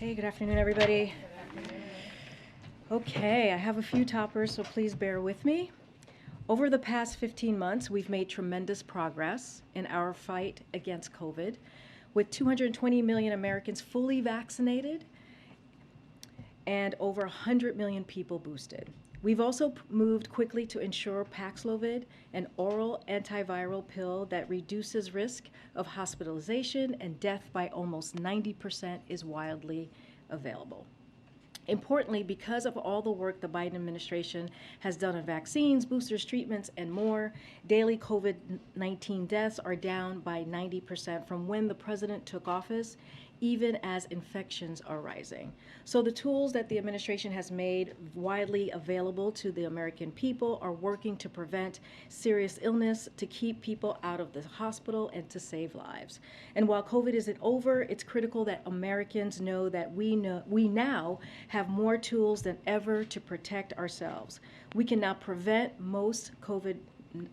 Hey, good afternoon, everybody. Okay, I have a few toppers, so please bear with me. Over the past 15 months, we've made tremendous progress in our fight against COVID, with 220 million Americans fully vaccinated and over 100 million people boosted. We've also moved quickly to ensure Paxlovid, an oral antiviral pill that reduces risk of hospitalization and death by almost 90%, is widely available. Importantly, because of all the work the Biden administration has done on vaccines, boosters, treatments, and more, daily COVID-19 deaths are down by 90% from when the president took office, even as infections are rising. So the tools that the administration has made widely available to the American people are working to prevent serious illness, to keep people out of the hospital, and to save lives. And while COVID isn't over, it's critical that Americans know that we now have more tools than ever to protect ourselves. We can now prevent most COVID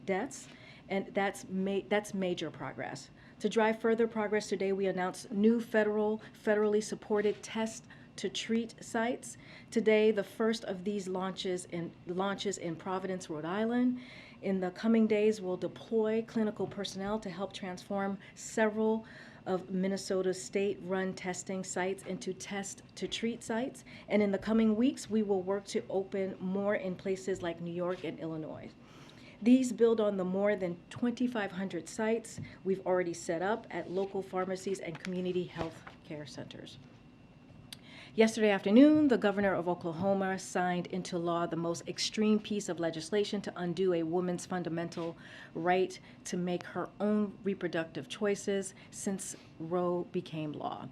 deaths, and that's major progress. To drive further progress today, we announced new federally supported test to treat sites. Today, the first of these launches in Providence, Rhode Island. In the coming days, we'll deploy clinical personnel to help transform several of Minnesota's state-run testing sites into test-to-treat sites. And in the coming weeks, we will work to open more in places like New York and Illinois. These build on the more than 2,500 sites we've already set up at local pharmacies and community health care centers. Yesterday afternoon, the governor of Oklahoma signed into law the most extreme piece of legislation to undo a woman's fundamental right to make her own reproductive choices since Roe became law.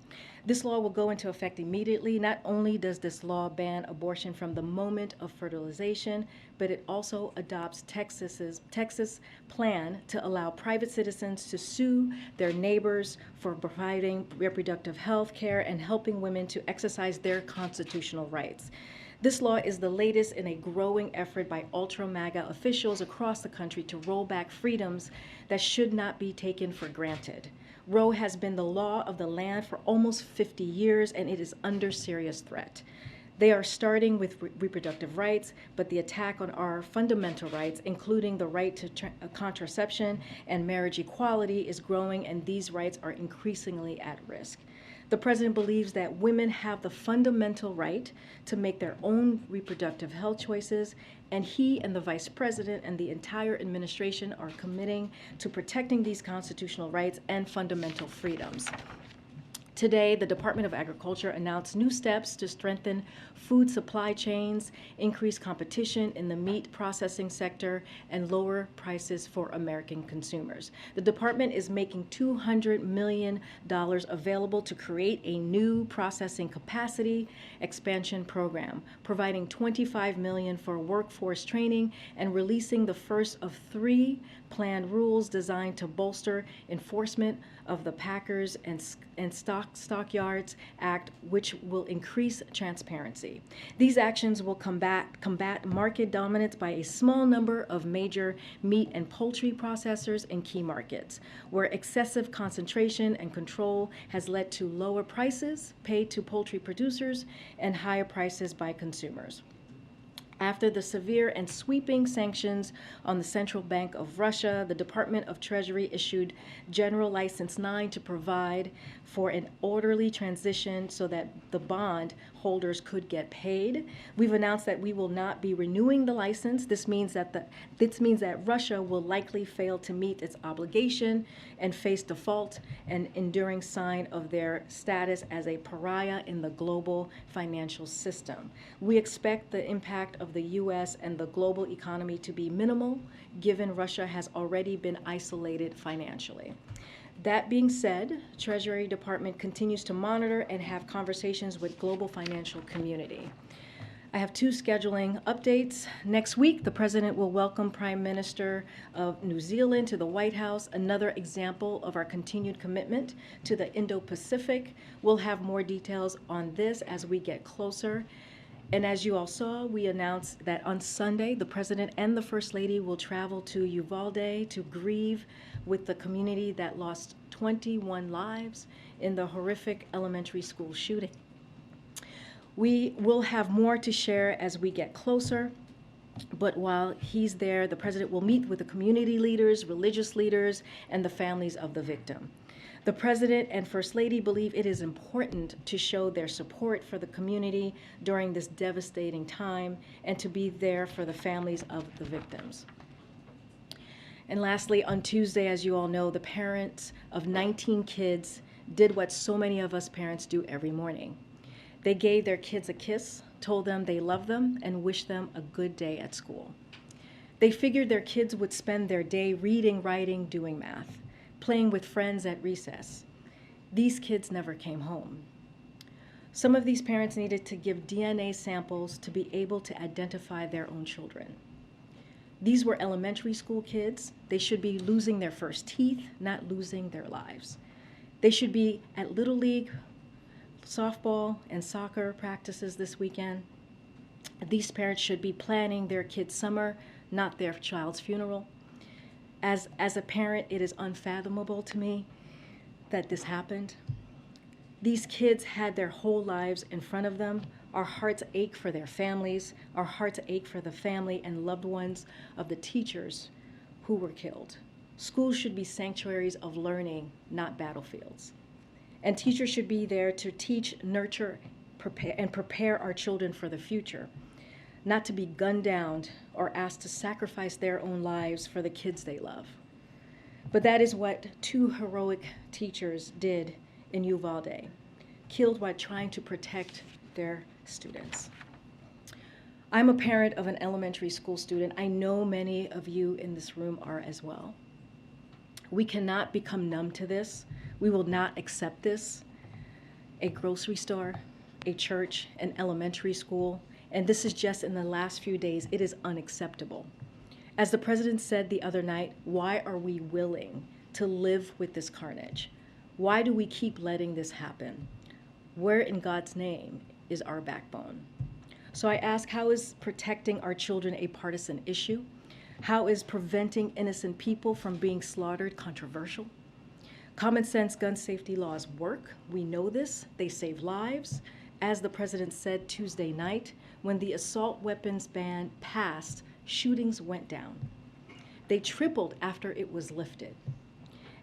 This law will go into effect immediately. Not only does this law ban abortion from the moment of fertilization, but it also adopts Texas' plan to allow private citizens to sue their neighbors for providing reproductive health care and helping women to exercise their constitutional rights. This law is the latest in a growing effort by ultra-MAGA officials across the country to roll back freedoms that should not be taken for granted. Roe has been the law of the land for almost 50 years, and it is under serious threat. They are starting with reproductive rights, but the attack on our fundamental rights, including the right to contraception and marriage equality, is growing, and these rights are increasingly at risk. The president believes that women have the fundamental right to make their own reproductive health choices, and he and the vice president and the entire administration are committing to protecting these constitutional rights and fundamental freedoms. Today, the Department of Agriculture announced new steps to strengthen food supply chains, increase competition in the meat processing sector, and lower prices for American consumers. The department is making $200 million available to create a new processing capacity expansion program, providing $25 million for workforce training, and releasing the first of 3 planned rules designed to bolster enforcement of the Packers and Stockyards Act, which will increase transparency. These actions will combat market dominance by a small number of major meat and poultry processors in key markets, where excessive concentration and control has led to lower prices paid to poultry producers and higher prices by consumers. After the severe and sweeping sanctions on the Central Bank of Russia, the Department of Treasury issued General License 9 to provide for an orderly transition so that the bond holders could get paid. We've announced that we will not be renewing the license. This means that Russia will likely fail to meet its obligation and face default, an enduring sign of their status as a pariah in the global financial system. We expect the impact of the U.S. and the global economy to be minimal, given Russia has already been isolated financially. That being said, Treasury Department continues to monitor and have conversations with global financial community. I have 2 scheduling updates. Next week, the President will welcome Prime Minister of New Zealand to the White House, another example of our continued commitment to the Indo-Pacific. We'll have more details on this as we get closer. And as you all saw, we announced that on Sunday, the President and the First Lady will travel to Uvalde to grieve with the community that lost 21 lives in the horrific elementary school shooting. We will have more to share as we get closer, but while he's there, the president will meet with the community leaders, religious leaders, and the families of the victim. The president and First Lady believe it is important to show their support for the community during this devastating time and to be there for the families of the victims. And lastly, on Tuesday, as you all know, the parents of 19 kids did what so many of us parents do every morning. They gave their kids a kiss, told them they love them, and wished them a good day at school. They figured their kids would spend their day reading, writing, doing math, playing with friends at recess. These kids never came home. Some of these parents needed to give DNA samples to be able to identify their own children. These were elementary school kids. They should be losing their first teeth, not losing their lives. They should be at Little League, softball, and soccer practices this weekend. These parents should be planning their kids' summer, not their child's funeral. As a parent, it is unfathomable to me that this happened. These kids had their whole lives in front of them. Our hearts ache for their families. Our hearts ache for the family and loved ones of the teachers who were killed. Schools should be sanctuaries of learning, not battlefields. And teachers should be there to teach, nurture, prepare our children for the future, not to be gunned down or asked to sacrifice their own lives for the kids they love. But that is what two heroic teachers did in Uvalde, killed while trying to protect their students. I'm a parent of an elementary school student. I know many of you in this room are as well. We cannot become numb to this. We will not accept this. A grocery store, a church, an elementary school, and this is just in the last few days, it is unacceptable. As the president said the other night, why are we willing to live with this carnage? Why do we keep letting this happen? Where in God's name is our backbone? So I ask, how is protecting our children a partisan issue? How is preventing innocent people from being slaughtered controversial? Common sense gun safety laws work. We know this. They save lives. As the president said Tuesday night, when the assault weapons ban passed, shootings went down. They tripled after it was lifted.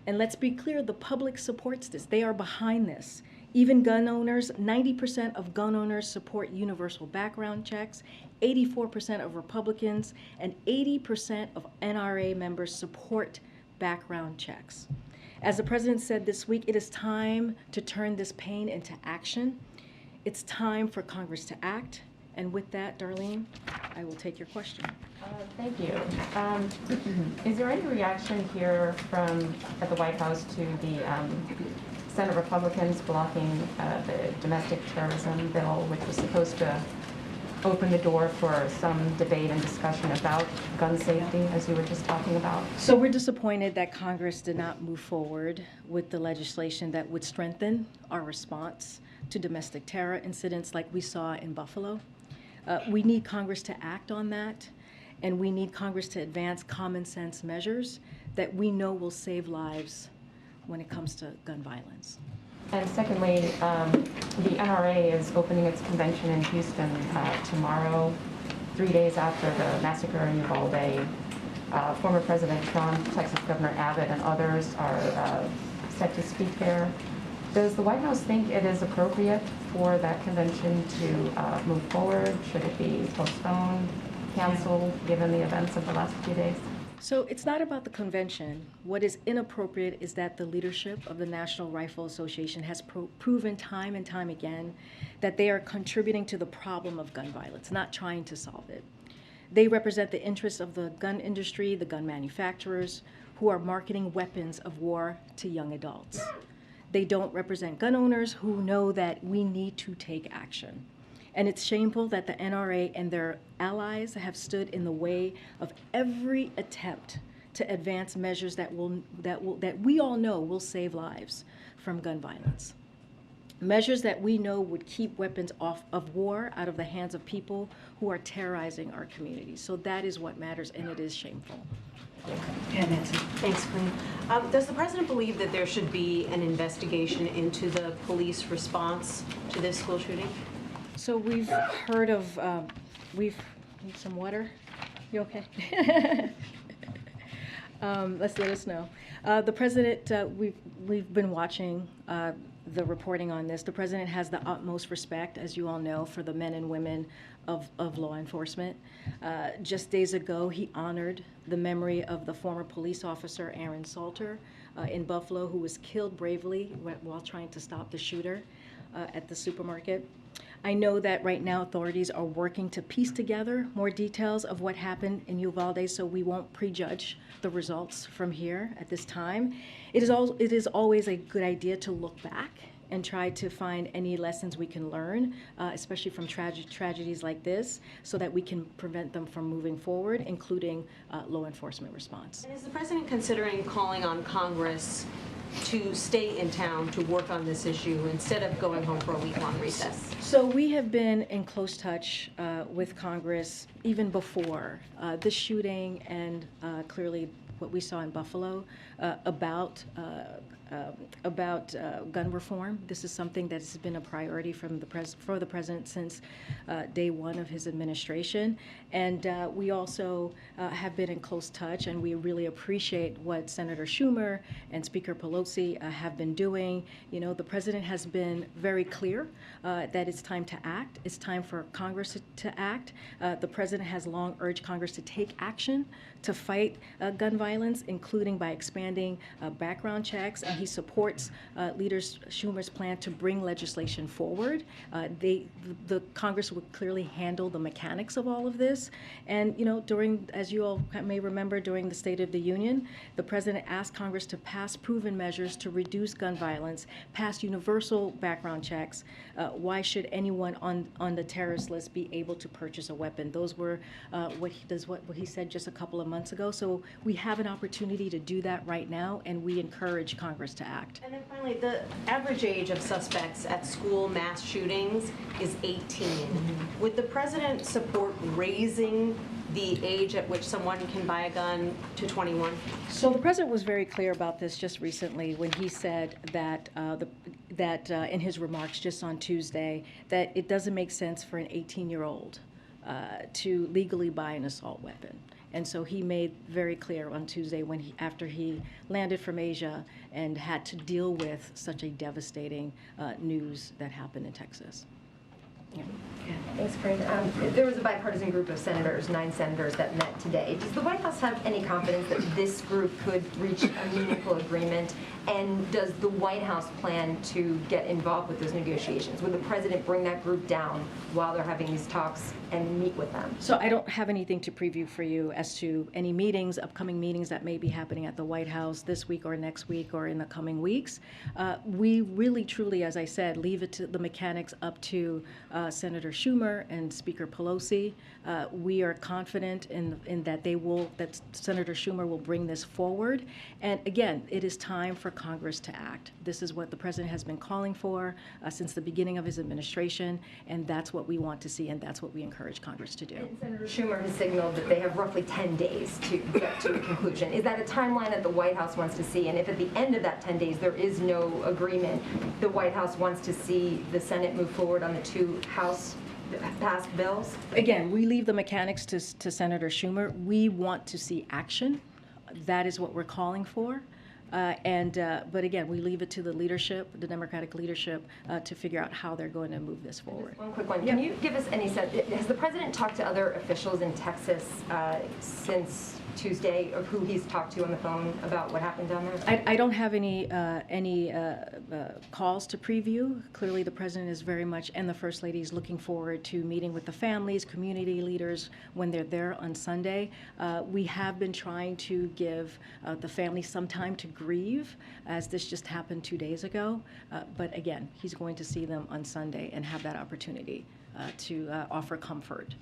And let's be clear, the public supports this. They are behind this. Even gun owners, 90% of gun owners support universal background checks, 84% of Republicans, and 80% of NRA members support background checks. As the president said this week, it is time to turn this pain into action. It's time for Congress to act. And with that, Darlene, I will take your question. Thank you. Is there any reaction here at the White House to the Senate Republicans blocking the domestic terrorism bill, which was supposed to open the door for some debate and discussion about gun safety, as you were just talking about? So we're disappointed that Congress did not move forward with the legislation that would strengthen our response to domestic terror incidents like we saw in Buffalo. We need Congress to act on that, and we need Congress to advance common sense measures that we know will save lives when it comes to gun violence. And secondly, the NRA is opening its convention in Houston tomorrow, 3 days after the massacre in Uvalde. Former President Trump, Texas Governor Abbott, and others are set to speak there. Does the White House think it is appropriate for that convention to move forward? Should it be postponed, canceled, given the events of the last few days? So it's not about the convention. What is inappropriate is that the leadership of the National Rifle Association has proven time and time again that they are contributing to the problem of gun violence, not trying to solve it. They represent the interests of the gun industry, the gun manufacturers, who are marketing weapons of war to young adults. They don't represent gun owners who know that we need to take action. And it's shameful that the NRA and their allies have stood in the way of every attempt to advance measures that we all know will save lives from gun violence. Measures that we know would keep weapons of war out of the hands of people who are terrorizing our communities. So that is what matters, and it is shameful. Yeah, Nancy. Thanks, Karine. Does the president believe that there should be an investigation into the police response to this school shooting? So we've heard of, we've, need some water? You okay? Let us know. The president, we've been watching the reporting on this. The president has the utmost respect, as you all know, for the men and women of law enforcement. Just days ago, he honored the memory of the former police officer, Aaron Salter, in Buffalo, who was killed bravely while trying to stop the shooter at the supermarket. I know that right now authorities are working to piece together more details of what happened in Uvalde, so we won't prejudge the results from here at this time. It is always a good idea to look back and try to find any lessons we can learn, especially from tragedies like this, so that we can prevent them from moving forward, including law enforcement response. And is the president considering calling on Congress to stay in town to work on this issue instead of going home for a week-long recess? So we have been in close touch with Congress even before this shooting and clearly what we saw in Buffalo about gun reform. This is something that has been a priority for the president since day one of his administration. And we also have been in close touch, and we really appreciate what Senator Schumer and Speaker Pelosi have been doing. You know, the president has been very clear that it's time to act. It's time for Congress to act. The president has long urged Congress to take action to fight gun violence, including by expanding background checks, and he supports Leader Schumer's plan to bring legislation forward. The Congress would clearly handle the mechanics of all of this. And, you know, as you all may remember, during the State of the Union, the president asked Congress to pass proven measures to reduce gun violence, pass universal background checks. Why should anyone on the terrorist list be able to purchase a weapon? Those were what he said just a couple of months ago. So we have an opportunity to do that right now, and we encourage Congress to act. And then finally, the average age of suspects at school mass shootings is 18. Would the president support raising the age at which someone can buy a gun to 21? So the president was very clear about this just recently when he said that in his remarks just on Tuesday that it doesn't make sense for an 18-year-old to legally buy an assault weapon. And so he made very clear on Tuesday after he landed from Asia and had to deal with such a devastating news that happened in Texas. Yeah. Thanks, Karine. There was a bipartisan group of senators, 9 senators, that met today. Does the White House have any confidence that this group could reach a meaningful agreement? And does the White House plan to get involved with those negotiations? Would the president bring that group down while they're having these talks and meet with them? So I don't have anything to preview for you as to any meetings, upcoming meetings that may be happening at the White House this week or next week or in the coming weeks. We really, truly, as I said, leave it to the mechanics up to Senator Schumer and Speaker Pelosi. We are confident in that Senator Schumer will bring this forward. And again, it is time for Congress to act. This is what the president has been calling for since the beginning of his administration, and that's what we want to see, and that's what we encourage Congress to do. And Senator Schumer has signaled that they have roughly 10 days to get to a conclusion. Is that a timeline that the White House wants to see? And if at the end of that 10 days there is no agreement, the White House wants to see the Senate move forward on the 2 House passed bills? Again, we leave the mechanics to Senator Schumer. We want to see action. That is what we're calling for. But again, we leave it to the leadership, the Democratic leadership, to figure out how they're going to move this forward. Just one quick one. Can you give us any sense, has the president talked to other officials in Texas since Tuesday, of who he's talked to on the phone about what happened down there? I don't have any calls to preview. Clearly, the president is very much, and the First Lady is looking forward to meeting with the families, community leaders when they're there on Sunday. We have been trying to give the family some time to grieve, as this just happened 2 days ago. But again, he's going to see them on Sunday and have that opportunity to offer comfort.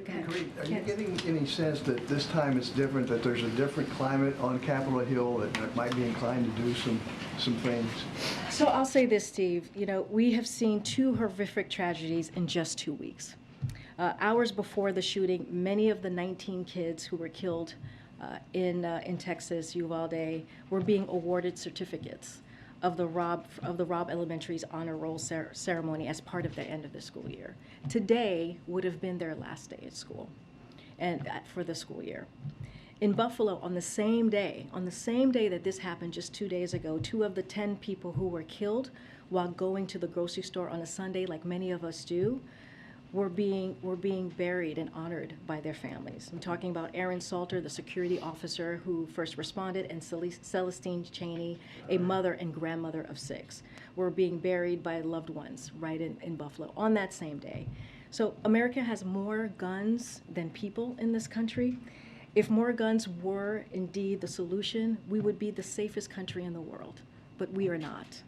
Karine, are you getting any sense that this time it's different, that there's a different climate on Capitol Hill that might be inclined to do some things? So I'll say this, Steve. You know, we have seen 2 horrific tragedies in just 2 weeks. Hours before the shooting, many of the 19 kids who were killed in Texas, Uvalde, were being awarded certificates. of the Robb Elementary's honor roll ceremony as part of the end of the school year. Today would have been their last day at school, and for the school year. In Buffalo, on the same day that this happened just 2 days ago, 2 of the 10 people who were killed while going to the grocery store on a Sunday, like many of us do, were being buried and honored by their families. I'm talking about Aaron Salter, the security officer who first responded, and Celestine Cheney, a mother and grandmother of 6, were being buried by loved ones right in Buffalo on that same day. So America has more guns than people in this country. If more guns were indeed the solution, we would be the safest country in the world, but we are not.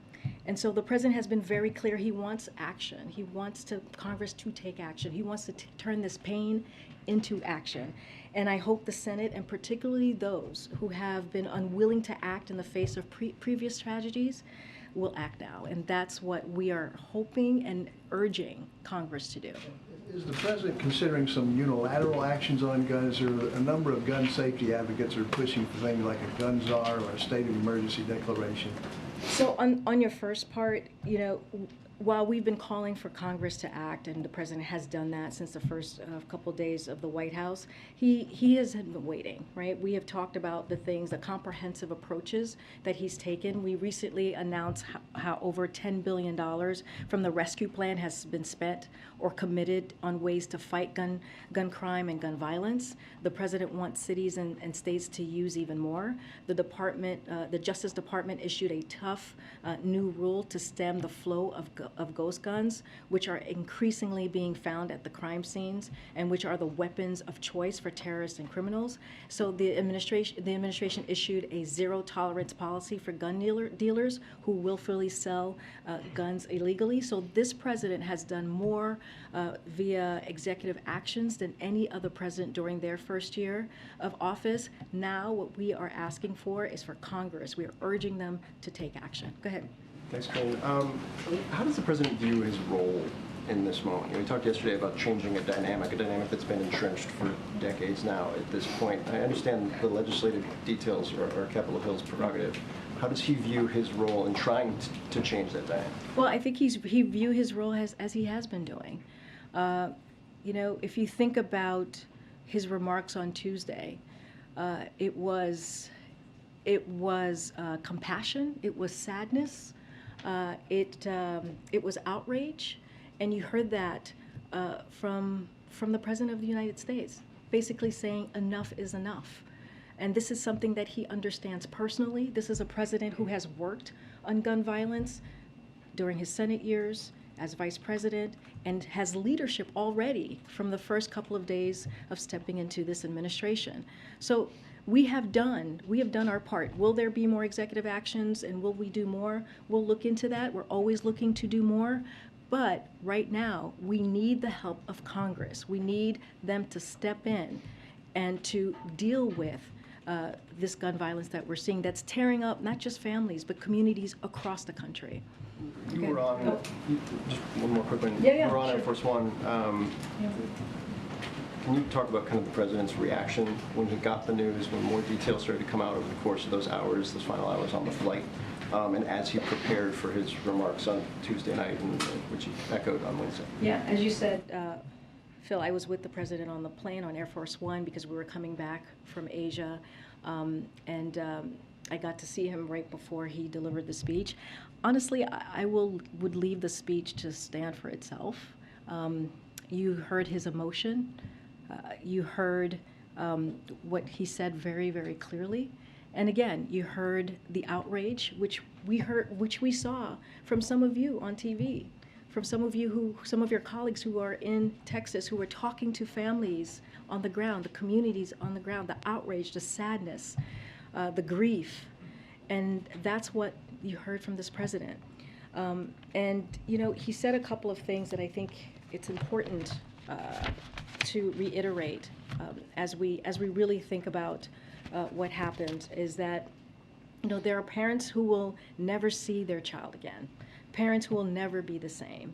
And so the president has been very clear. He wants action. He wants Congress to take action. He wants to turn this pain into action. And I hope the Senate, and particularly those who have been unwilling to act in the face of previous tragedies, will act now. And that's what we are hoping and urging Congress to do. Is the president considering some unilateral actions on guns? There are a number of gun safety advocates who are pushing for things like a gun czar or a state of emergency declaration. So on your first part, while we've been calling for Congress to act, and the president has done that since the first couple days of the White House, he has been waiting, right? We have talked about the comprehensive approaches that he's taken. We recently announced how over $10 billion from the rescue plan has been spent or committed on ways to fight gun crime and gun violence. The president wants cities and states to use even more. The Justice Department issued a tough new rule to stem the flow of ghost guns, which are increasingly being found at the crime scenes and which are the weapons of choice for terrorists and criminals. So the administration issued a zero tolerance policy for gun dealers who willfully sell guns illegally. So this president has done more via executive actions than any other president during their first year of office. Now what we are asking for is for Congress. We are urging them to take action. Go ahead. Thanks, Karine. How does the president view his role in this moment? We talked yesterday about changing a dynamic that's been entrenched for decades now at this point. I understand the legislative details are Capitol Hill's prerogative. How does he view his role in trying to change that dynamic? Well, I think he view his role as he has been doing. If you think about his remarks on Tuesday, it was compassion, it was sadness, it was outrage, and you heard that from the President of the United States, basically saying enough is enough. And this is something that he understands personally. This is a president who has worked on gun violence during his Senate years as vice president and has leadership already from the first couple of days of stepping into this administration. So we have done our part. Will there be more executive actions, and will we do more? We'll look into that. We're always looking to do more. But right now, we need the help of Congress. We need them to step in and to deal with this gun violence that we're seeing that's tearing up not just families, but communities across the country. You were on, just one more quick one. Yeah, you were on sure. Air Force One. Can you talk about kind of the president's reaction when he got the news, when more details started to come out over the course of those final hours on the flight, and as he prepared for his remarks on Tuesday night, which he echoed on Wednesday? Yeah, as you said, Phil, I was with the president on the plane on Air Force One because we were coming back from Asia, and I got to see him right before he delivered the speech. Honestly, I would leave the speech to stand for itself. You heard his emotion. You heard what he said very, very clearly. And again, you heard the outrage, which we saw from some of you on TV, from some of your colleagues who are in Texas, who are talking to families on the ground, the communities on the ground, the outrage, the sadness, the grief. And that's what you heard from this president. And he said a couple of things that I think it's important to reiterate as we really think about what happened, is that there are parents who will never see their child again, parents who will never be the same.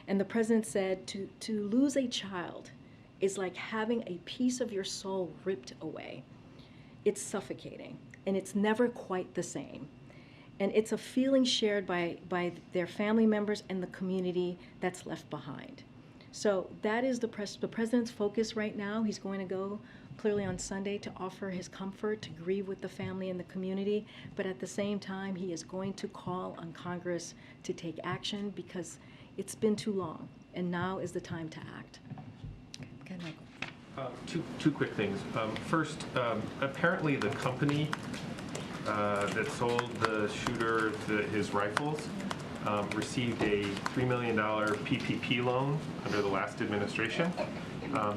And the president said to lose a child is like having a piece of your soul ripped away. It's suffocating, and it's never quite the same. And it's a feeling shared by their family members and the community that's left behind. So that is the president's focus right now. He's going to go clearly on Sunday to offer his comfort, to grieve with the family and the community, but at the same time, he is going to call on Congress to take action because it's been too long, and now is the time to act. Okay, Michael. Two quick things. First, apparently the company that sold the shooter his rifles received a $3 million PPP loan under the last administration.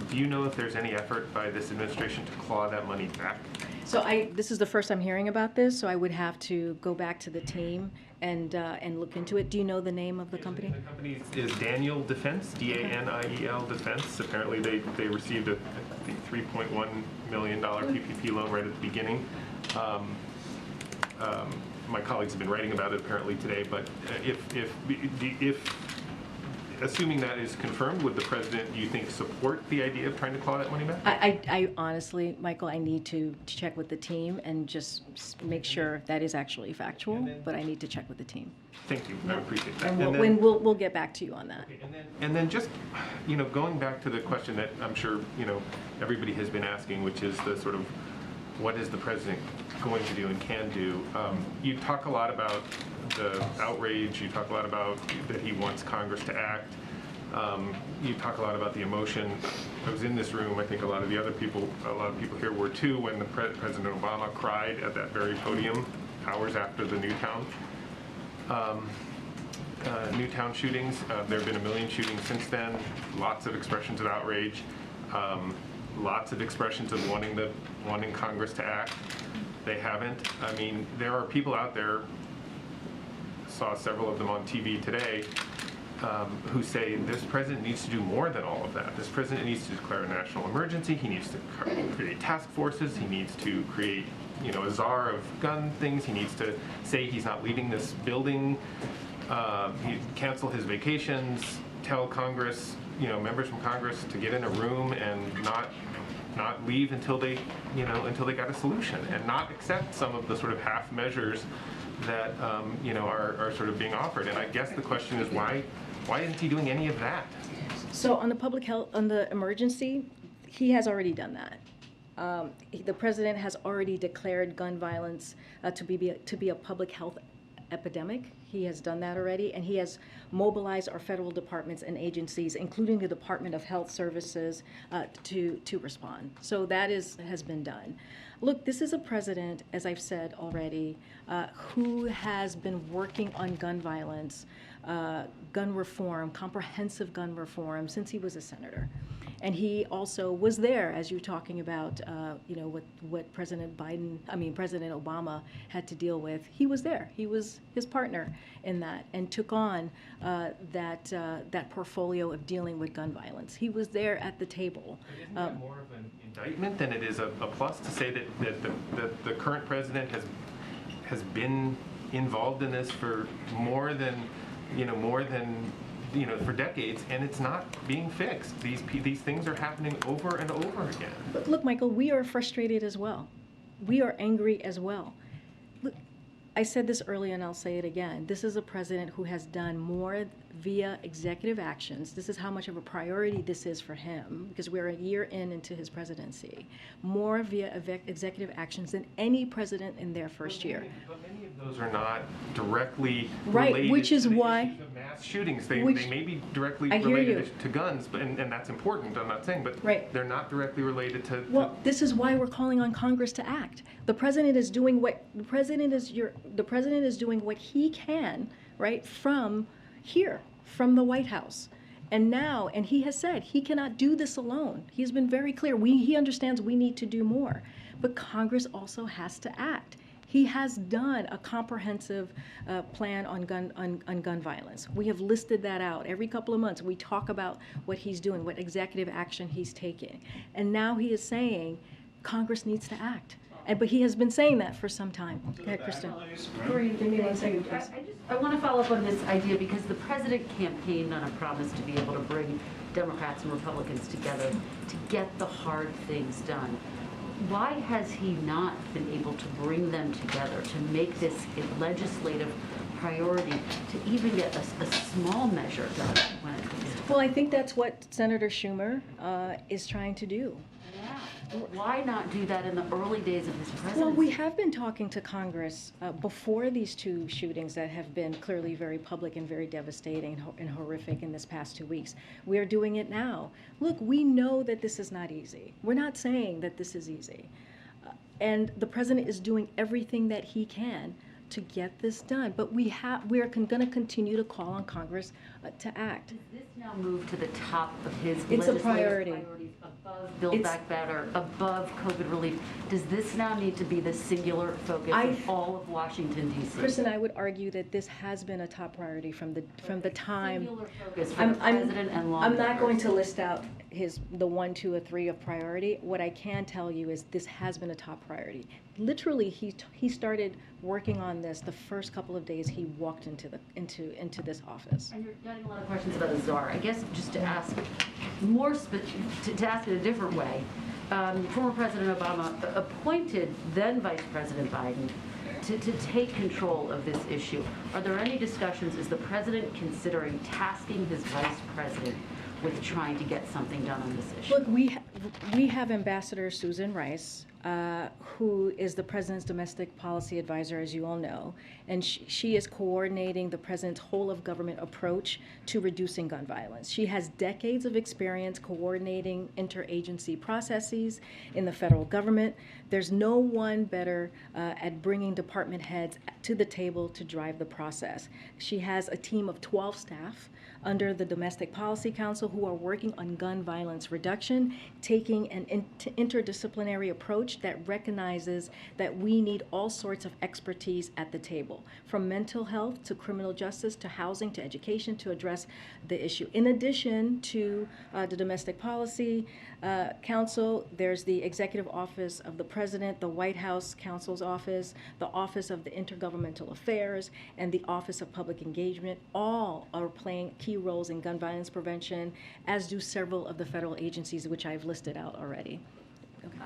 Do you know if there's any effort by this administration to claw that money back? So this is the first I'm hearing about this, so I would have to go back to the team and look into it. Do you know the name of the company? The company is Daniel Defense, Daniel Defense. Apparently they received a I think $3.1 million PPP loan right at the beginning. My colleagues have been writing about it apparently today, but if assuming that is confirmed, would the president, do you think, support the idea of trying to claw that money back? I honestly, Michael, I need to check with the team and just make sure that is actually factual, but I need to check with the team. Thank you, I appreciate that. And we'll get back to you on that. Okay, and then just, going back to the question that I'm sure, everybody has been asking, which is the sort of, what is the president going to do and can do? You talk a lot about the outrage, you talk a lot about that he wants Congress to act. You talk a lot about the emotion. I was in this room, I think a lot of people here were too, when President Obama cried at that very podium hours after the Newtown shootings. There have been a million shootings since then, lots of expressions of outrage. Lots of expressions of wanting Congress to act. They haven't. I mean, there are people out there, saw several of them on TV today, who say this president needs to do more than all of that. This president needs to declare a national emergency. He needs to create task forces. He needs to create, a czar of gun things. He needs to say he's not leaving this building. He cancel his vacations. Tell Congress, members from Congress to get in a room and not leave until they got a solution, and not accept some of the sort of half measures that are sort of being offered. And I guess the question is why isn't he doing any of that? So on the public health, on the emergency, he has already done that. The president has already declared gun violence to be a public health epidemic. He has done that already, and he has mobilized our federal departments and agencies, including the Department of Health Services, to respond. So that has been done. Look, this is a president, as I've said already, who has been working on gun violence, gun reform, comprehensive gun reform, since he was a senator. And he also was there, as you're talking about, what President Obama had to deal with. He was there. He was his partner in that, and took on that portfolio of dealing with gun violence. He was there at the table. Isn't that more of an indictment than it is a plus to say that the current president has been involved in this for more than for decades, and it's not being fixed. These things are happening over and over again. But look, Michael, we are frustrated as well. We are angry as well. Look, I said this earlier and I'll say it again. This is a president who has done more via executive actions. This is how much of a priority this is for him, because we're a year into his presidency. More via executive actions than any president in their first year. But many of those are not directly right, related which is to the why issues of mass shootings. They may be directly related to guns, and that's important. I'm not saying, but right. They're not directly related to. Well, this is why we're calling on Congress to act. The president is doing what the president is doing what he can, right, from here, from the White House. And he has said he cannot do this alone. He's been very clear. He understands we need to do more. But Congress also has to act. He has done a comprehensive plan on gun violence. We have listed that out. Every couple of months we talk about what he's doing, what executive action he's taking. And now he is saying Congress needs to act. But he has been saying that for some time. Go ahead, Kristen. Karine, give me 1 second, please. I want to follow up on this idea, because the president campaigned on a promise to be able to bring Democrats and Republicans together to get the hard things done. Why has he not been able to bring them together to make this a legislative priority to even get a small measure done when it comes to? Well, I think that's what Senator Schumer is trying to do. Yeah. Why not do that in the early days of his presidency? Well, we have been talking to Congress before these two shootings that have been clearly very public and very devastating and horrific in this past 2 weeks. We are doing it now. Look, we know that this is not easy. We're not saying that this is easy. And the president is doing everything that he can to get this done. But we are going to continue to call on Congress to act. Does this now move to the top of his It's a legislative priority. priorities above Build Back Better, above COVID relief? Does this now need to be the singular focus of all of Washington, D.C.? Kristen, I would argue that this has been a top priority from the time. Singular focus for the president and I'm not going lawmakers. to list out the 1, 2, or 3 of priority. What I can tell you is this has been a top priority. Literally, he started working on this the first couple of days he walked into this office. And you're getting a lot of questions about the czar. I guess just to ask to ask it a different way, former President Obama appointed then Vice President Biden to take control of this issue. Are there any discussions? Is the president considering tasking his vice president with trying to get something done on this issue? Look, we have Ambassador Susan Rice, who is the president's domestic policy advisor, as you all know, and she is coordinating the president's whole of government approach to reducing gun violence. She has decades of experience coordinating interagency processes in the federal government. There's no one better at bringing department heads to the table to drive the process. She has a team of 12 staff under the Domestic Policy Council who are working on gun violence reduction, taking an interdisciplinary approach that recognizes that we need all sorts of expertise at the table, from mental health to criminal justice to housing to education, to address the issue. In addition to the Domestic Policy Council, there's the Executive Office of the President, the White House Counsel's Office, the Office of the Intergovernmental Affairs, and the Office of Public Engagement. All are playing key roles in gun violence prevention, as do several of the federal agencies, which I've listed out already.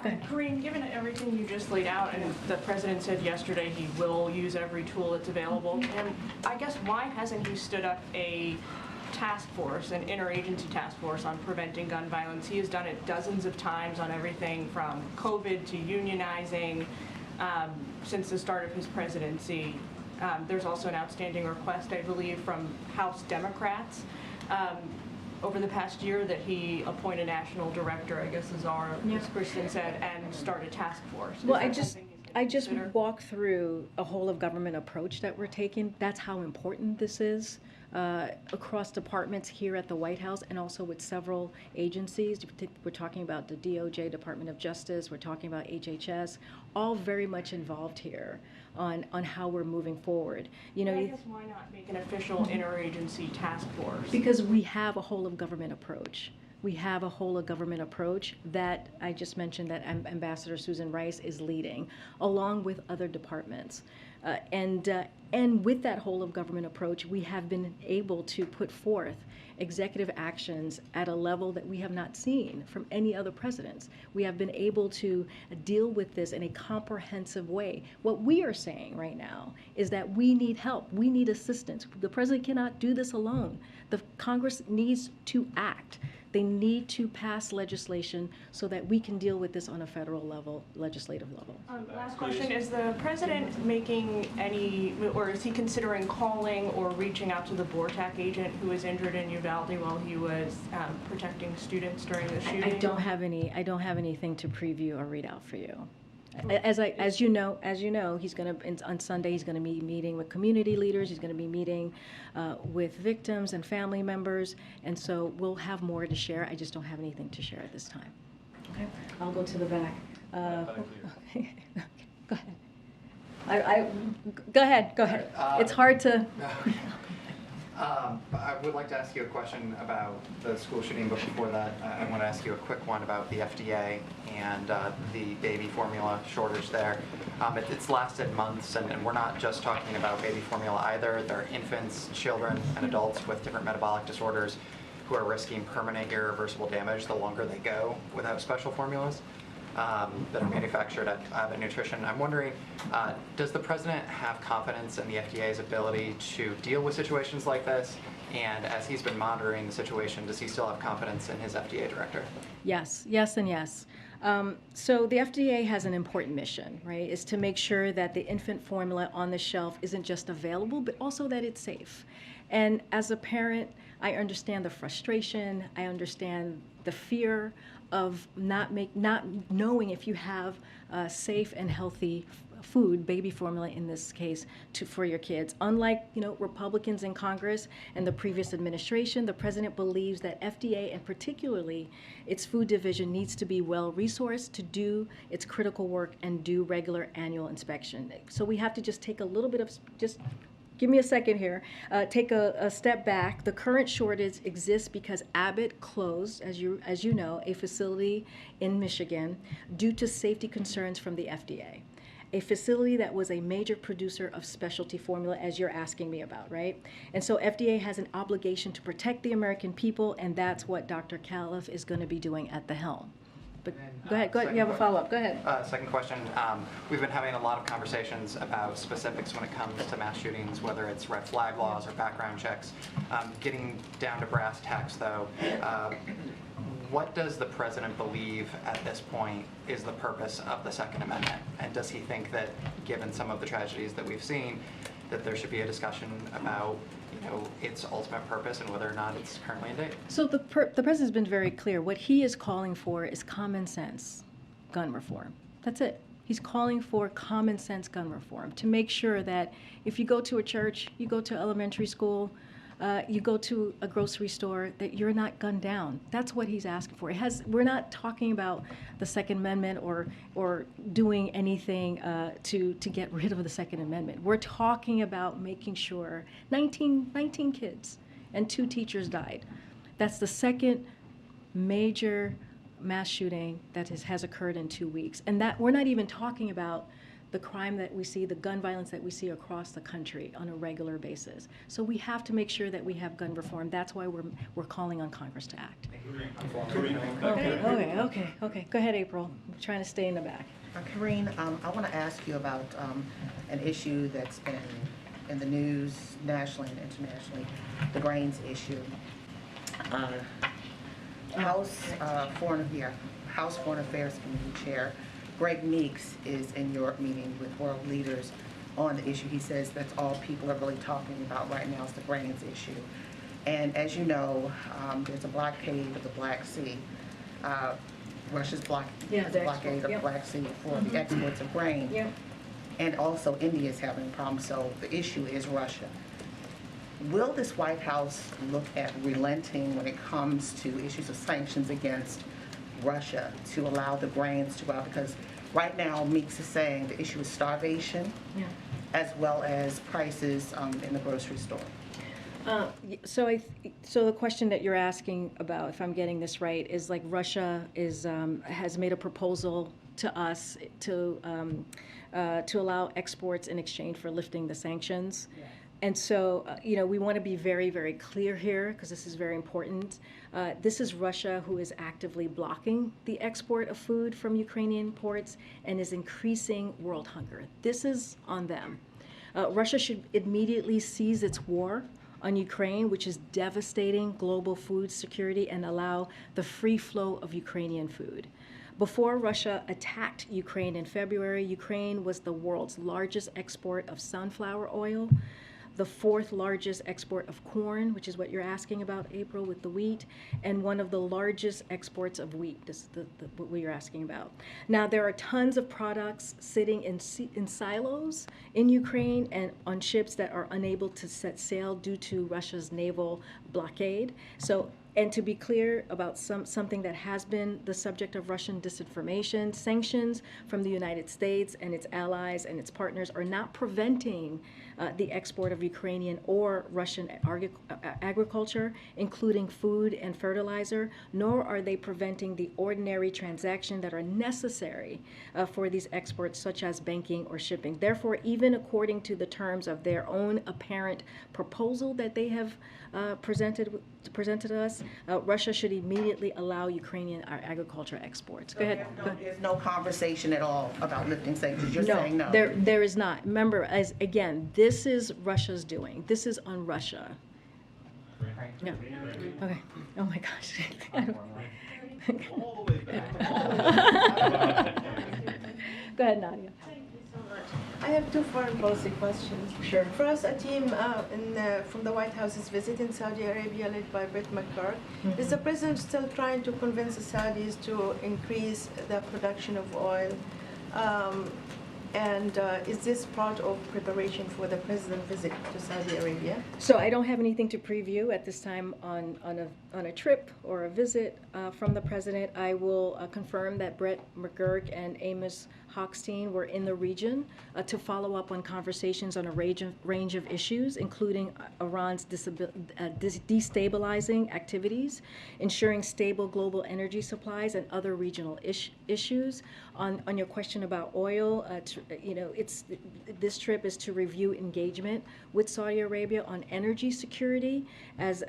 Okay. Karine, given everything you just laid out, and the president said yesterday he will use every tool that's available, and I guess why hasn't he stood up a task force, an interagency task force on preventing gun violence? He has done it dozens of times on everything from COVID to unionizing since the start of his presidency. There's also an outstanding request, I believe, from House Democrats over the past year that he appoint a national director, I guess as Kristen said, and start a task force. Well, I just walked through a whole of government approach that we're taking. That's how important this is across departments here at the White House and also with several agencies. We're talking about the DOJ, Department of Justice, we're talking about HHS, all very much involved here on how we're moving forward. You know, I guess why not make an official interagency task force? Because we have a whole of government approach. We have a whole of government approach that I just mentioned that Ambassador Susan Rice is leading, along with other departments. And with that whole of government approach, we have been able to put forth executive actions at a level that we have not seen from any other presidents. We have been able to deal with this in a comprehensive way. What we are saying right now is that we need help. We need assistance. The president cannot do this alone. The Congress needs to act. They need to pass legislation so that we can deal with this on a federal level, legislative level. Last question, is the president making any, or is he considering calling or reaching out to the BORTAC agent who was injured in Uvalde while he was protecting students during the shooting? I don't have anything to preview or read out for you. As you know, he's going to on Sunday. He's going to be meeting with community leaders. He's going to be meeting with victims and family members, and so we'll have more to share. I just don't have anything to share at this time. Okay, I'll go to the back. Okay. Go ahead. Go ahead. It's hard to. I would like to ask you a question about the school shooting, but before that, I want to ask you a quick one about the FDA and the baby formula shortage there. It's lasted months, and we're not just talking about baby formula either. There are infants, children, and adults with different metabolic disorders who are risking permanent irreversible damage the longer they go without special formulas. that are manufactured at Abbott Nutrition. I'm wondering, does the president have confidence in the FDA's ability to deal with situations like this? And as he's been monitoring the situation, does he still have confidence in his FDA director? Yes, yes, and yes. So the FDA has an important mission, right? Is to make sure that the infant formula on the shelf isn't just available, but also that it's safe. And as a parent, I understand the frustration. I understand the fear of not knowing if you have safe and healthy food, baby formula in this case, for your kids. Unlike, Republicans in Congress and the previous administration, the president believes that FDA and particularly its food division needs to be well resourced to do its critical work and do regular annual inspection. So we have to just take a little bit of, give me a second here, take a step back. The current shortage exists because Abbott closed, as you know, a facility in Michigan due to safety concerns from the FDA. A facility that was a major producer of specialty formula, as you're asking me about, right? And so FDA has an obligation to protect the American people, and that's what Dr. Califf is going to be doing at the helm. But go ahead, you have a follow-up, go ahead. Second question, we've been having a lot of conversations about specifics when it comes to mass shootings, whether it's red flag laws or background checks. Getting down to brass tacks though, what does the president believe at this point is the purpose of the Second Amendment? And does he think that, given some of the tragedies that we've seen, that there should be a discussion about its ultimate purpose and whether or not it's currently in date? So the president's been very clear. What he is calling for is common sense gun reform. That's it. He's calling for common sense gun reform to make sure that if you go to a church, you go to elementary school, you go to a grocery store, that you're not gunned down. That's what he's asking for. We're not talking about the Second Amendment or doing anything to get rid of the Second Amendment. We're talking about making sure 19 kids and 2 teachers died. That's the second major mass shooting that has occurred in 2 weeks. And that we're not even talking about the crime that we see, the gun violence that we see across the country on a regular basis. So we have to make sure that we have gun reform. That's why we're calling on Congress to act. Okay. Go ahead, April. I'm trying to stay in the back. Karine, I want to ask you about an issue that's been in the news nationally and internationally, the grains issue. House Foreign Affairs Committee Chair Greg Meeks is in Europe meeting with world leaders on the issue. He says that's all people are really talking about right now is the grains issue. And as you know, there's a blockade of the Black Sea. Russia's blockade of the Black Sea for the exports of grain. Yep. And also India is having a problem, so the issue is Russia. Will this White House look at relenting when it comes to issues of sanctions against Russia to allow the grains to go out? Because right now, Meeks is saying the issue is starvation, as well as prices in the grocery store. So the question that you're asking about, if I'm getting this right, is like Russia has made a proposal to us to allow exports in exchange for lifting the sanctions. Yeah. And so, we want to be very, very clear here because this is very important. This is Russia who is actively blocking the export of food from Ukrainian ports and is increasing world hunger. This is on them. Russia should immediately cease its war on Ukraine, which is devastating global food security, and allow the free flow of Ukrainian food. Before Russia attacked Ukraine in February, Ukraine was the world's largest export of sunflower oil, the 4th largest export of corn, which is what you're asking about, April, with the wheat, and one of the largest exports of wheat, this is what you're asking about. Now, there are tons of products sitting in silos in Ukraine and on ships that are unable to set sail due to Russia's naval blockade. So, and to be clear about something that has been the subject of Russian disinformation, sanctions from the United States and its allies and its partners are not preventing the export of Ukrainian or Russian agriculture, including food and fertilizer, nor are they preventing the ordinary transactions that are necessary for these exports, such as banking or shipping. Therefore, even according to the terms of their own apparent proposal that they have presented to us, Russia should immediately allow Ukrainian agriculture exports. Go ahead. Go ahead. There's no conversation at all about lifting sanctions. You're saying no. There is not. Remember, as again, this is Russia's doing. This is on Russia. No. Okay. Oh my gosh. Go ahead, Nadia. I have two foreign policy questions. Sure. First, a team from the White House is visiting Saudi Arabia led by Brett McGurk. Is the president still trying to convince the Saudis to increase the production of oil? And is this part of preparation for the president's visit to Saudi Arabia? So I don't have anything to preview at this time on a trip or a visit from the president. I will confirm that Brett McGurk and Amos Hochstein were in the region to follow up on conversations on a range of issues, including Iran's destabilizing activities, ensuring stable global energy supplies, and other regional issues. On your question about oil, this trip is to review engagement with Saudi Arabia on energy security, as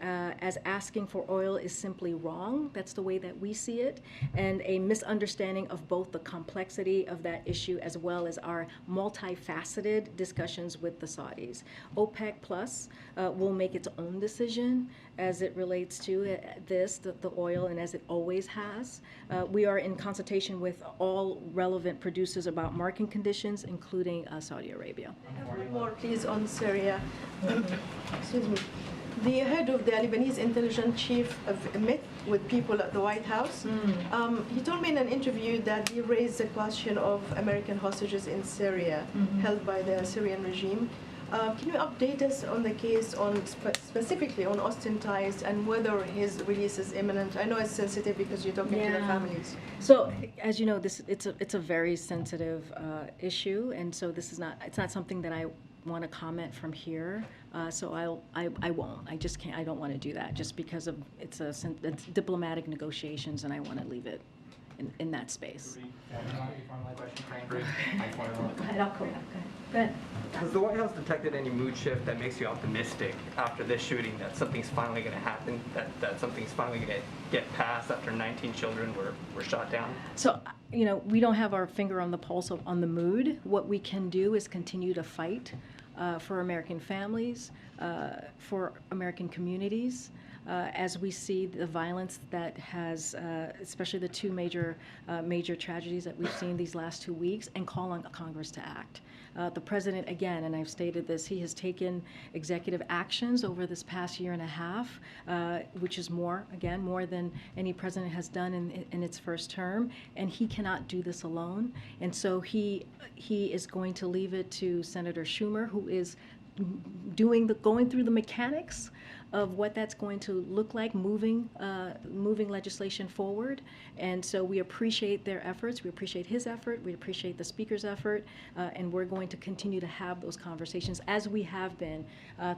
asking for oil is simply wrong. That's the way that we see it, and a misunderstanding of both the complexity of that issue as well as our multifaceted discussions with the Saudis. OPEC Plus will make its own decision as it relates to the oil, and as it always has. We are in consultation with all relevant producers about market conditions, including Saudi Arabia. One more, please, on Syria. Excuse me. The head of the Lebanese intelligence chief met with people at the White House. He told me in an interview that he raised the question of American hostages in Syria held by the Syrian regime. Can you update us on the case, on specifically on Austin ties, and whether his release is imminent? I know it's sensitive because you're talking to the families. So, as you know, it's a very sensitive issue, and so it's not something that I want to comment from here. So I won't. I just can't. I don't want to do that just because of it's diplomatic negotiations, and I want to leave it in that space. Go ahead. Has the White House detected any mood shift that makes you optimistic after this shooting that something's finally going to happen, that something's finally going to get passed after 19 children were shot down? So, we don't have our finger on the pulse on the mood. What we can do is continue to fight for American families, for American communities, as we see the violence that has, especially the two major tragedies that we've seen these last 2 weeks, and call on Congress to act. The president, again, and I've stated this, he has taken executive actions over this past year and a half, which is more than any president has done in its first term, and he cannot do this alone. And so he is going to leave it to Senator Schumer, who is going through the mechanics of what that's going to look like, moving legislation forward. And so we appreciate their efforts, we appreciate his effort, we appreciate the speaker's effort, and we're going to continue to have those conversations as we have been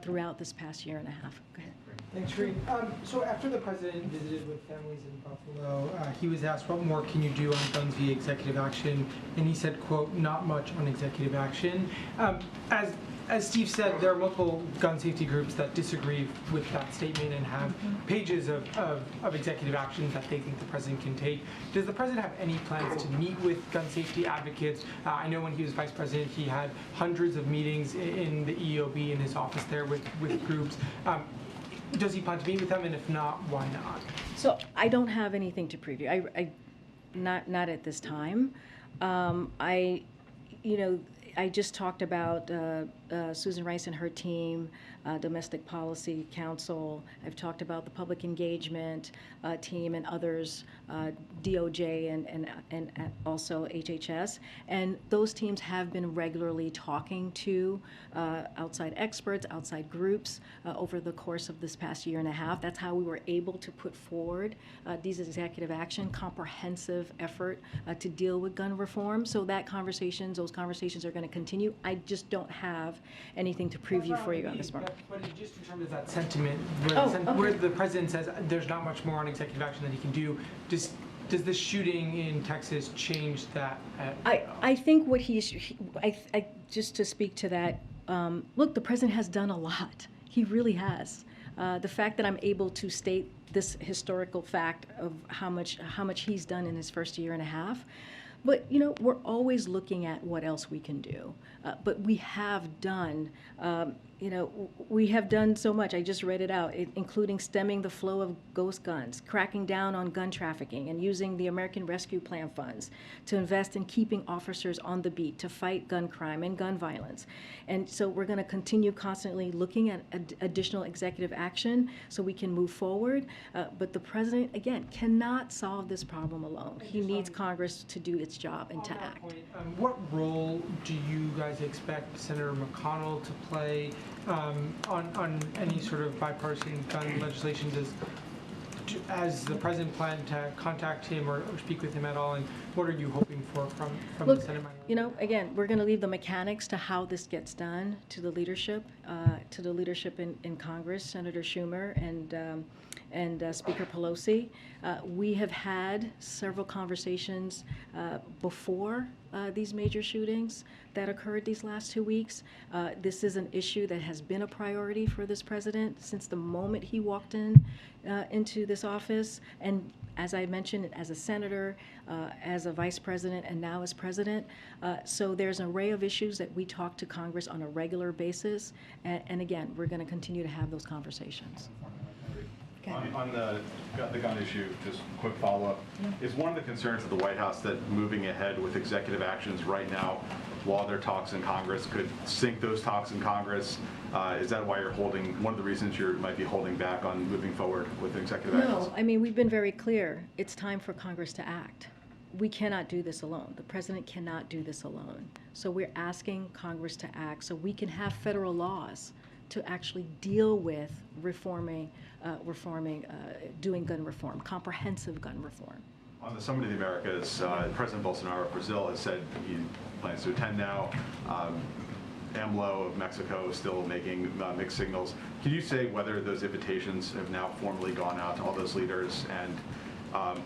throughout this past year and a half. Go ahead. Thanks, Karine. So after the president visited with families in Buffalo, he was asked, what more can you do on guns via executive action? And he said, quote, not much on executive action. As Steve said, there are multiple gun safety groups that disagree with that statement and have pages of executive actions that they think the president can take. Does the president have any plans to meet with gun safety advocates? I know when he was vice president, he had hundreds of meetings in the EOB in his office there with groups. Does he plan to meet with them, and if not, why not? So I don't have anything to preview. Not at this time. I just talked about Susan Rice and her team, Domestic Policy Council. I've talked about the public engagement team and others, DOJ and also HHS. And those teams have been regularly talking to outside experts, outside groups over the course of this past year and a half. That's how we were able to put forward these executive action, comprehensive effort to deal with gun reform. So those conversations are going to continue. I just don't have have anything to preview for you on this morning. But just in terms of that sentiment, Oh, where okay. the president says there's not much more on executive action that he can do, does the shooting in Texas change that? I think what just to speak to that, look, the president has done a lot. He really has. The fact that I'm able to state this historical fact of how much he's done in his first year and a half. But, you know, we're always looking at what else we can do. But we have done, we have done so much. I just read it out, including stemming the flow of ghost guns, cracking down on gun trafficking, and using the American Rescue Plan funds to invest in keeping officers on the beat to fight gun crime and gun violence. And so we're going to continue constantly looking at additional executive action so we can move forward. But the president, again, cannot solve this problem alone. He needs Congress to do its job and to act. What role do you guys expect Senator McConnell to play on any sort of bipartisan gun legislation? Has the president planned to contact him or speak with him at all? And what are you hoping for from Look, the Senate minority? you know, again, we're going to leave the mechanics to how this gets done to the leadership in Congress, Senator Schumer and Speaker Pelosi. We have had several conversations before these major shootings that occurred these last 2 weeks. This is an issue that has been a priority for this president since the moment he walked into this office. And as I mentioned, as a senator, as a vice president, and now as president. So there's an array of issues that we talk to Congress on a regular basis. And again, we're going to continue to have those conversations. On the gun issue, just a quick follow-up. Yeah. Is one of the concerns of the White House that moving ahead with executive actions right now while there are talks in Congress could sink those talks in Congress? Is that why you're one of the reasons you might be holding back on moving forward with executive actions? No, I mean, we've been very clear. It's time for Congress to act. We cannot do this alone. The president cannot do this alone. So we're asking Congress to act so we can have federal laws to actually deal with doing gun reform, comprehensive gun reform. On the Summit of the Americas, President Bolsonaro of Brazil has said he plans to attend now. AMLO of Mexico is still making mixed signals. Can you say whether those invitations have now formally gone out to all those leaders, and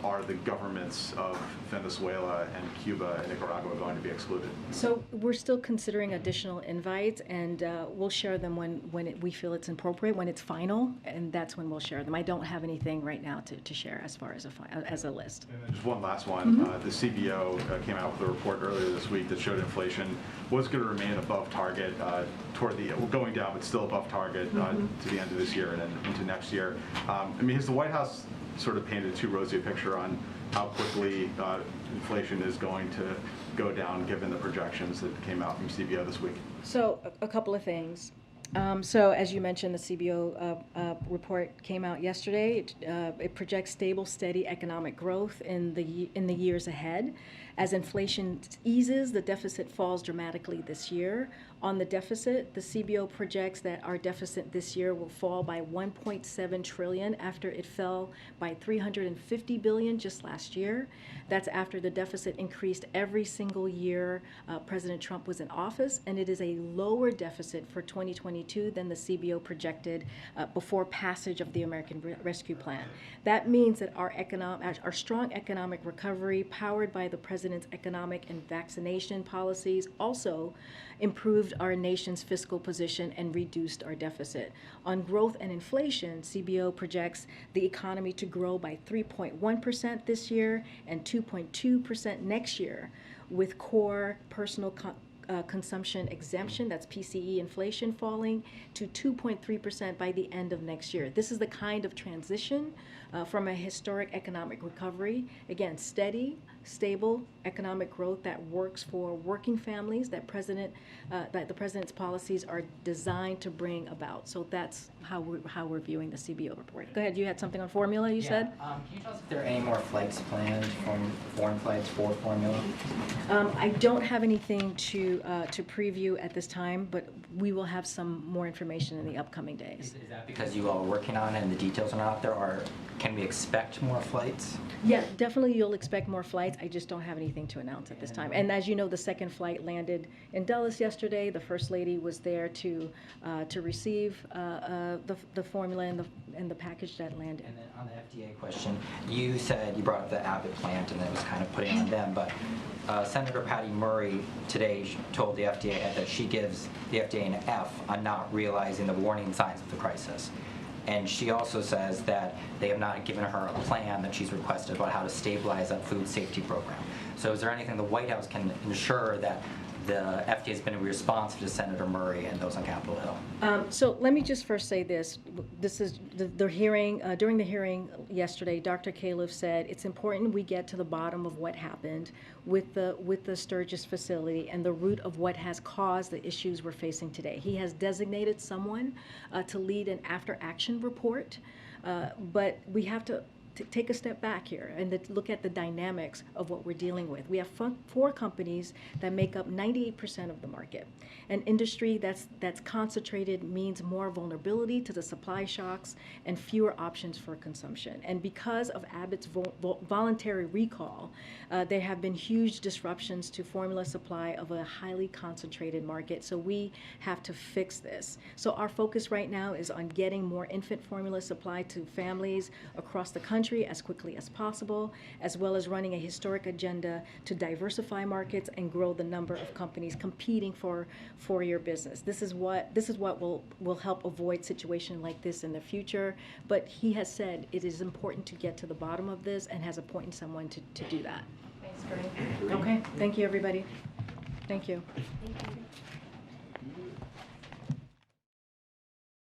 are the governments of Venezuela and Cuba and Nicaragua going to be excluded? So we're still considering additional invites, and we'll share them when we feel it's appropriate, when it's final, and that's when we'll share them. I don't have anything right now to share as far as a list. And then just one last one. Mm-hmm. The CBO came out with a report earlier this week that showed inflation was going to remain above target going down, but still above target to the end of this year and then into next year. I mean, has the White House sort of painted too rosy a picture on how quickly inflation is going to go down given the projections that came out from CBO this week? So a couple of things. So as you mentioned, the CBO report came out yesterday. It projects stable, steady economic growth in the years ahead. As inflation eases, the deficit falls dramatically this year. On the deficit, the CBO projects that our deficit this year will fall by $1.7 trillion after it fell by $350 billion just last year. That's after the deficit increased every single year President Trump was in office, and it is a lower deficit for 2022 than the CBO projected before passage of the American Rescue Plan. That means that our strong economic recovery, powered by the president's economic and vaccination policies, also improved our nation's fiscal position and reduced our deficit. On growth and inflation, CBO projects the economy to grow by 3.1% this year and 2.2% next year, with core personal consumption exemption, that's PCE inflation, falling to 2.3% by the end of next year. This is the kind of transition from a historic economic recovery. Again, steady, stable economic growth that works for working families that the president's policies are designed to bring about. So that's how we're viewing the CBO report. Go ahead, you had something on formula, you said? Can you tell us if there are any more flights planned from foreign flights for formula? I don't have anything to preview at this time, but we will have some more information in the upcoming days. Is that because you all are working on it and the details are not out there, or can we expect more flights? Yeah, definitely you'll expect more flights. I just don't have anything to announce at this time. And as you know, the second flight landed in Dulles yesterday. The First Lady was there to receive the formula and the package that landed. And then on the FDA question, you said you brought up the Abbott plant and it was kind of putting on them, but Senator Patty Murray today told the FDA that she gives the FDA an F on not realizing the warning signs of the crisis. And she also says that they have not given her a plan that she's requested about how to stabilize that food safety program. So is there anything the White House can ensure that the FDA has been responsive to Senator Murray and those on Capitol Hill? So let me just first say this. This is the hearing. During the hearing yesterday, Dr. Califf said it's important we get to the bottom of what happened with the Sturgis facility and the root of what has caused the issues we're facing today. He has designated someone to lead an after-action report, but we have to take a step back here and look at the dynamics of what we're dealing with. We have 4 companies that make up 98% of the market. An industry that's concentrated means more vulnerability to the supply shocks and fewer options for consumption. And because of Abbott's voluntary recall, there have been huge disruptions to formula supply of a highly concentrated market. So we have to fix this. So our focus right now is on getting more infant formula supply to families across the country as quickly as possible, as well as running a historic agenda to diversify markets and grow the number of companies competing for your business. This is what will help avoid situations like this in the future. But he has said it is important to get to the bottom of this and has appointed someone to do that. Thanks, Karine. Okay, thank you, everybody. Thank you. Thank you.